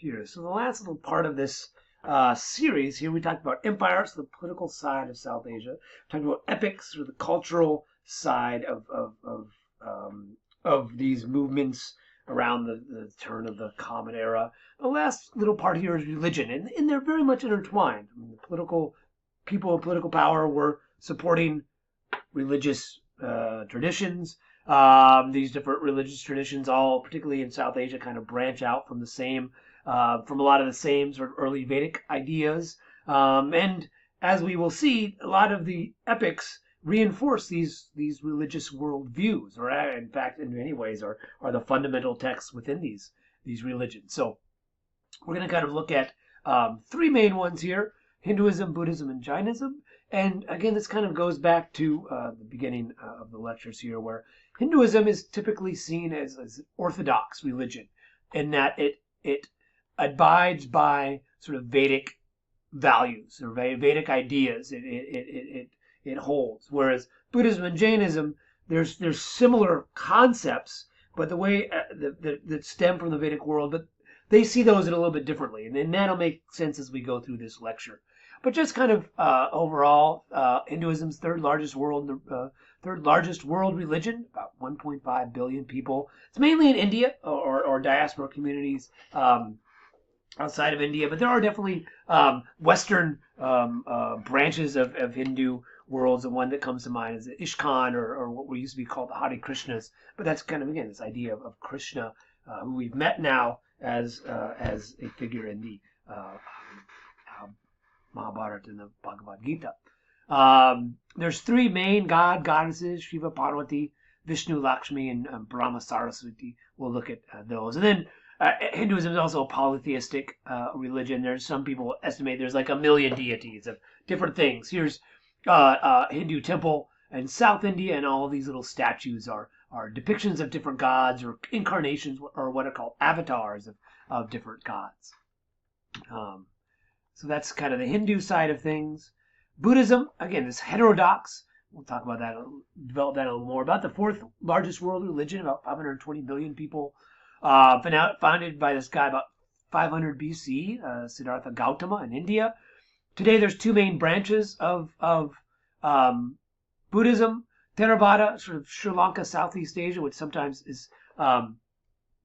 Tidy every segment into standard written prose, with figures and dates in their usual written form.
here. So the last little part of this series here, we talked about empires, the political side of South Asia. We talked about epics, or the cultural side of these movements around the turn of the Common Era. The last little part here is religion, and they're very much intertwined. I mean, the political people of political power were supporting religious traditions. These different religious traditions, all particularly in South Asia, kind of branch out from from a lot of the same sort of early Vedic ideas. And as we will see, a lot of the epics reinforce these religious worldviews, or in fact, in many ways, are the fundamental texts within these religions. So we're going to kind of look at three main ones here: Hinduism, Buddhism, and Jainism. And again, this kind of goes back to the beginning of the lectures here, where Hinduism is typically seen as an orthodox religion, in that it abides by sort of Vedic values or Vedic ideas. It holds. Whereas Buddhism and Jainism, there's similar concepts, but the way that stem from the Vedic world, but they see those in a little bit differently, and then that'll make sense as we go through this lecture. But just kind of overall, Hinduism's third largest world religion, about 1.5 billion people. It's mainly in India or diaspora communities outside of India, but there are definitely Western branches of Hindu worlds. The one that comes to mind is Ishkan, or what we used to be called the Hare Krishnas. But that's kind of, again, this idea of Krishna, who we've met now as a figure in the Mahabharata and the Bhagavad Gita. There's three main goddesses: Shiva, Parvati, Vishnu, Lakshmi, and Brahma, Saraswati. We'll look at those. And then Hinduism is also a polytheistic religion. There's some people estimate there's like 1 million deities of different things. Here's Hindu temple in South India, and all of these little statues are depictions of different gods, or incarnations, or what are called avatars of different gods. So that's kind of the Hindu side of things. Buddhism, again, is heterodox. We'll talk about that, develop that a little more. About the fourth largest world religion, about 520 million people. Founded by this guy about 500 BC, Siddhartha Gautama in India. Today, there's two main branches of Buddhism: Theravada, sort of Sri Lanka, Southeast Asia, which sometimes is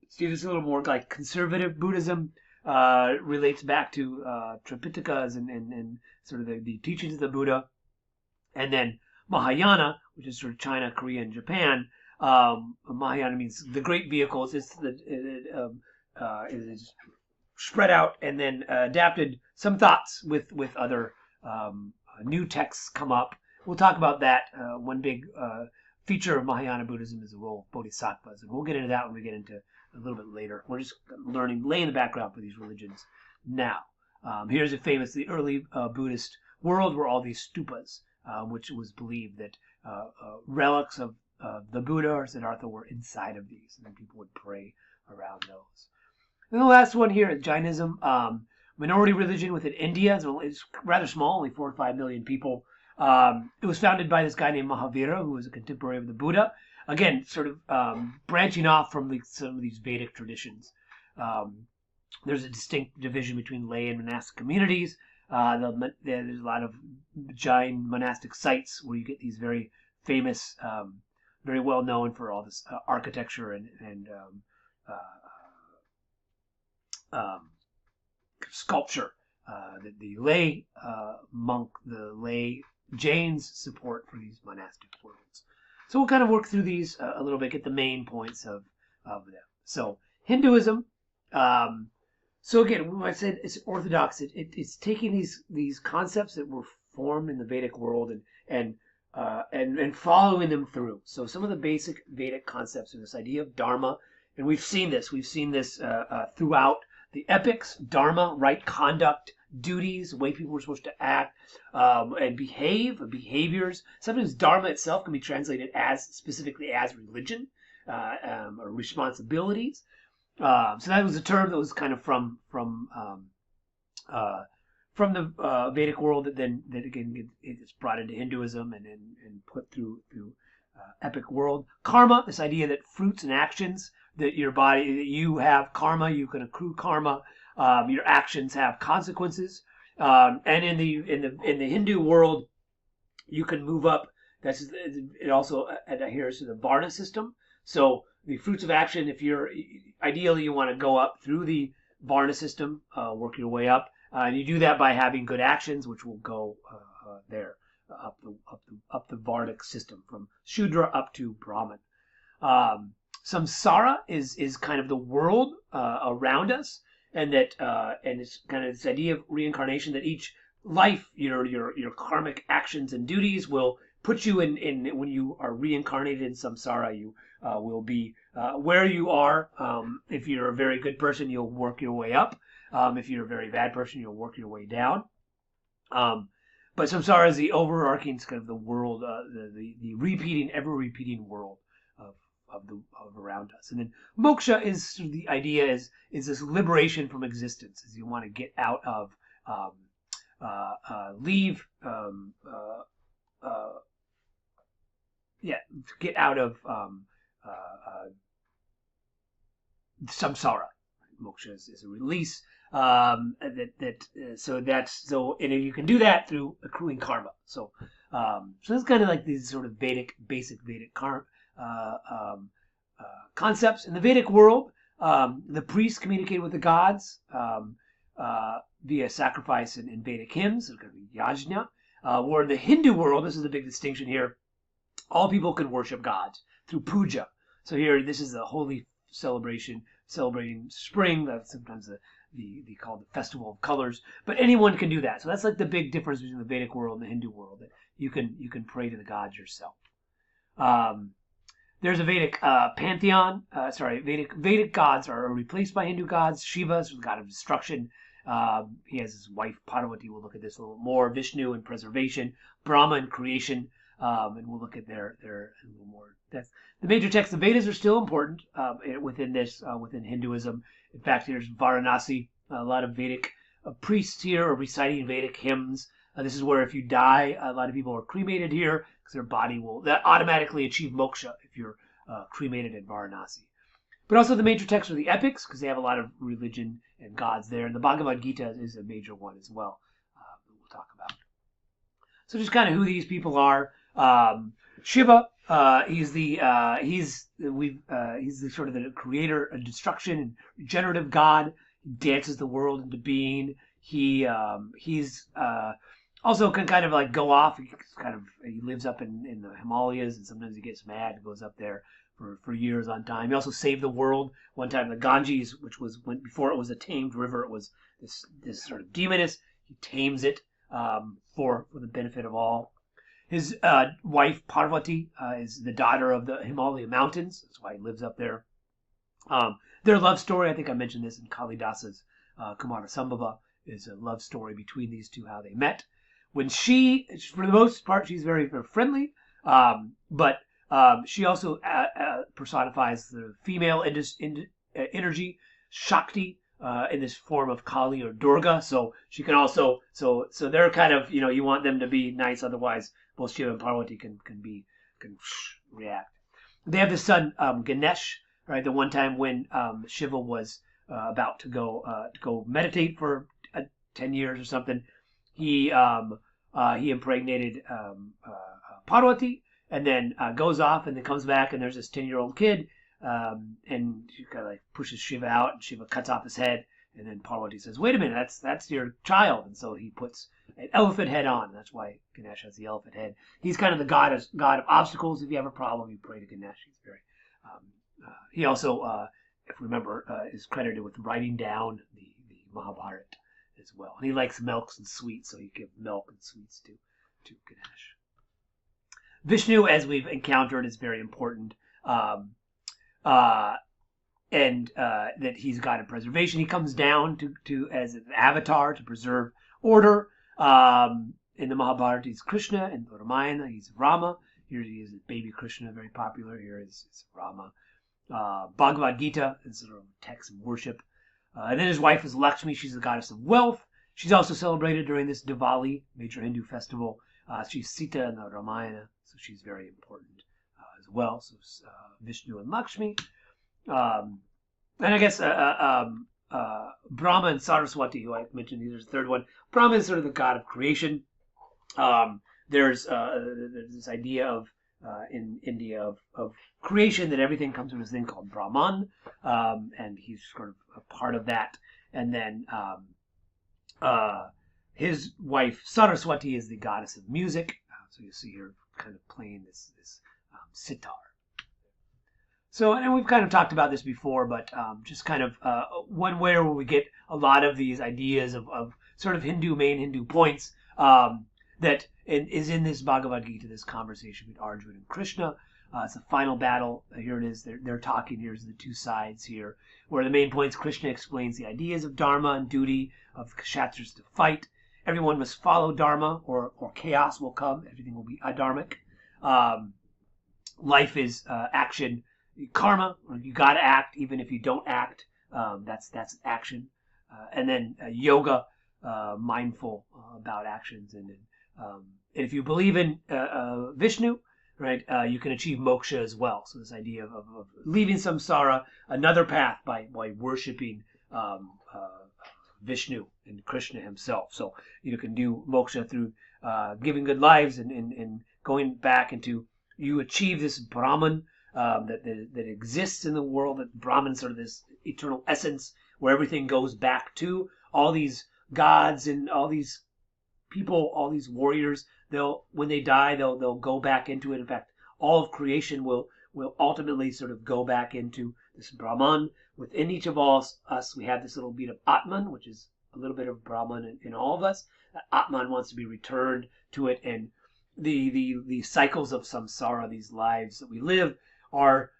seen as a little more like conservative Buddhism. Relates back to Tripitakas and sort of the teachings of the Buddha. And then Mahayana, which is sort of China, Korea, and Japan. Mahayana means the great vehicles. It is spread out and then adapted. Some thoughts with other new texts come up. We'll talk about that. One big feature of Mahayana Buddhism is the role of bodhisattvas, and we'll get into that when we get into a little bit later. We're just laying the background for these religions now. Here's the early Buddhist world, were all these stupas, which was believed that relics of the Buddha or Siddhartha were inside of these, and then people would pray around those. And the last one here is Jainism, minority religion within India. It's rather small, only 4 or 5 million people. It was founded by this guy named Mahavira, who was a contemporary of the Buddha. Again, sort of branching off from some of these Vedic traditions. There's a distinct division between lay and monastic communities. There's a lot of Jain monastic sites where you get these very famous, very well known for all this architecture and sculpture. The lay the lay Jains support for these monastic worlds. So we'll kind of work through these a little bit, get the main points of them. So Hinduism. So again, when I said it's orthodox, it's taking these concepts that were formed in the Vedic world and following them through. So some of the basic Vedic concepts are this idea of dharma, and we've seen this throughout the epics. Dharma, right conduct, duties, the way people were supposed to act and behaviors. Sometimes dharma itself can be translated specifically as religion or responsibilities. So that was a term that was kind of from the Vedic world that again it's brought into Hinduism and put through epic world. Karma, this idea that fruits and actions that your body, that you have karma, you can accrue karma. Your actions have consequences. And in the Hindu world, you can move up. It also adheres to the Varna system. So the fruits of action, if you're ideally you want to go up through the Varna system, work your way up, and you do that by having good actions, which will go there up the Varnic system from Shudra up to Brahman. Samsara is kind of the world around us, and it's kind of this idea of reincarnation, that each life, your karmic actions and duties will put you in when you are reincarnated in samsara, you will be where you are. If you're a very good person, you'll work your way up. If you're a very bad person, you'll work your way down. But samsara is the overarching kind of the world, the repeating, ever repeating world of around us. And then moksha is sort of the idea is this liberation from existence, as you want to get out of get out of samsara. Moksha is a release. And you can do that through accruing karma. So that's kind of like these sort of basic Vedic concepts. In the Vedic world, the priests communicate with the gods via sacrifice and Vedic hymns, so yajna. Or in the Hindu world, this is the big distinction here, all people can worship gods through puja. So here, this is a holy celebration, celebrating spring. That's sometimes they call it the festival of colors. But anyone can do that. So that's like the big difference between the Vedic world and the Hindu world, that you can pray to the gods yourself. There's a Vedic pantheon. Vedic gods are replaced by Hindu gods. Shiva is the god of destruction. He has his wife Parvati. We'll look at this a little more. Vishnu in preservation. Brahma in creation. And we'll look at their a little more depth. The major texts, the Vedas, are still important within Hinduism. In fact, here's Varanasi. A lot of Vedic priests here are reciting Vedic hymns. This is where if you die, a lot of people are cremated here because their body will automatically achieve moksha if you're cremated in Varanasi. But also the major texts are the epics, because they have a lot of religion and gods there. And the Bhagavad Gita is a major one as well, we'll talk about. So just kind of who these people are. Shiva, he's the sort of the creator of destruction and regenerative god. He dances the world into being. He's also can kind of like go off. He lives up in the Himalayas, and sometimes he gets mad and goes up there for years on time. He also saved the world one time. The Ganges, which was before it was a tamed river, it was this sort of demoness. He tames it for the benefit of all. His wife Parvati is the daughter of the Himalaya mountains. That's why he lives up there. Their love story, I think I mentioned this in Kalidasa's Kumara Sambhava, is a love story between these two, how they met. When for the most part, she's very, very friendly, but she also personifies the female energy, Shakti, in this form of Kali or Durga. So she can also, so they're kind of, you want them to be nice, otherwise both Shiva and Parvati can react. They have the son Ganesh, right? The one time when Shiva was about to go meditate for 10 years or something, he impregnated Parvati, and then goes off, and then comes back, and there's this 10-year-old kid, and she kind of like pushes Shiva out, and Shiva cuts off his head, and then Parvati says, "Wait a minute, that's your child," and so he puts an elephant head on. That's why Ganesh has the elephant head. He's kind of the god of obstacles. If you have a problem, you pray to Ganesh. He's very. He also, if you remember, is credited with writing down the Mahabharata as well. And he likes milks and sweets, so he gives milk and sweets to Ganesh. Vishnu, as we've encountered, is very important. And that he's God of preservation. He comes down to as an avatar to preserve order. In the Mahabharata, he's Krishna. In the Ramayana, he's Rama. Here he is, baby Krishna, very popular. Here is Rama. Bhagavad Gita is sort of text of worship. And then his wife is Lakshmi. She's the goddess of wealth. She's also celebrated during this Diwali, major Hindu festival. She's Sita in the Ramayana, so she's very important as well. So Vishnu and Lakshmi. And I guess Brahma and Saraswati, who I mentioned, these are the third one. Brahma is sort of the god of creation. Um, there's this idea of in India of creation, that everything comes from this thing called Brahman, and he's sort of a part of that. And then uh, his wife Saraswati is the goddess of music. So you see her kind of playing this sitar. So, and we've kind of talked about this before, but just kind of one way where we get a lot of these ideas of sort of main Hindu points, that is in this Bhagavad Gita, this conversation between Arjuna and Krishna. It's the final battle. Here it is. They're talking. Here's the two sides here, where the main points, Krishna explains the ideas of dharma and duty of kshatriyas to fight. Everyone must follow dharma, or chaos will come. Everything will be adharmic. Life is action, karma. You got to act, even if you don't act. That's action. And then yoga, mindful about actions. And if you believe in Vishnu, right, you can achieve moksha as well. So this idea of leaving samsara, another path by worshiping Vishnu and Krishna himself. So you can do moksha through giving good lives and going back into, you achieve this Brahman that exists in the world. That Brahman is sort of this eternal essence where everything goes back to. All these gods and all these people, all these warriors, when they die, they'll go back into it. In fact, all of creation will ultimately sort of go back into this Brahman. Within each of us, we have this little bit of Atman, which is a little bit of Brahman in all of us. Atman wants to be returned to it, and the cycles of samsara, these lives that we live, are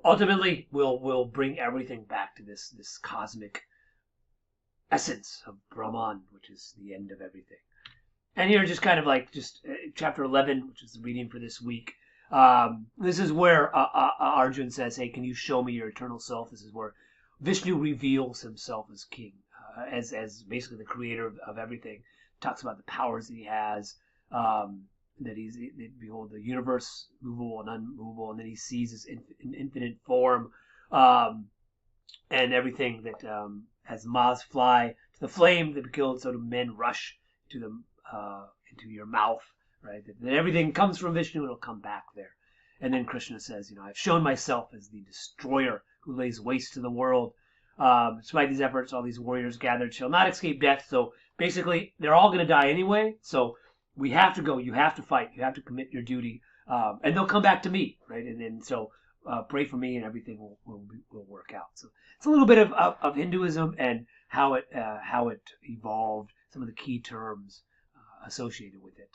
ultimately will bring everything back to this cosmic essence of Brahman, which is the end of everything. And here, just kind of like chapter 11, which is the reading for this week. This is where Arjun says, "Hey, can you show me your eternal self?" This is where Vishnu reveals himself as king, as basically the creator of everything. Talks about the powers that he has, that behold, the universe movable and unmovable, and then he sees his infinite form, and everything that as moths fly to the flame that be killed, so do men rush to the into your mouth, right? That everything comes from Vishnu and it'll come back there. And then Krishna says, I've shown myself as the destroyer who lays waste to the world. Despite these efforts, all these warriors gathered shall not escape death. So basically, they're all going to die anyway. So we have to go. You have to fight. You have to commit your duty, and they'll come back to me, right? And then so pray for me, and everything will work out. So it's a little bit of Hinduism and how it evolved. Some of the key terms associated with it.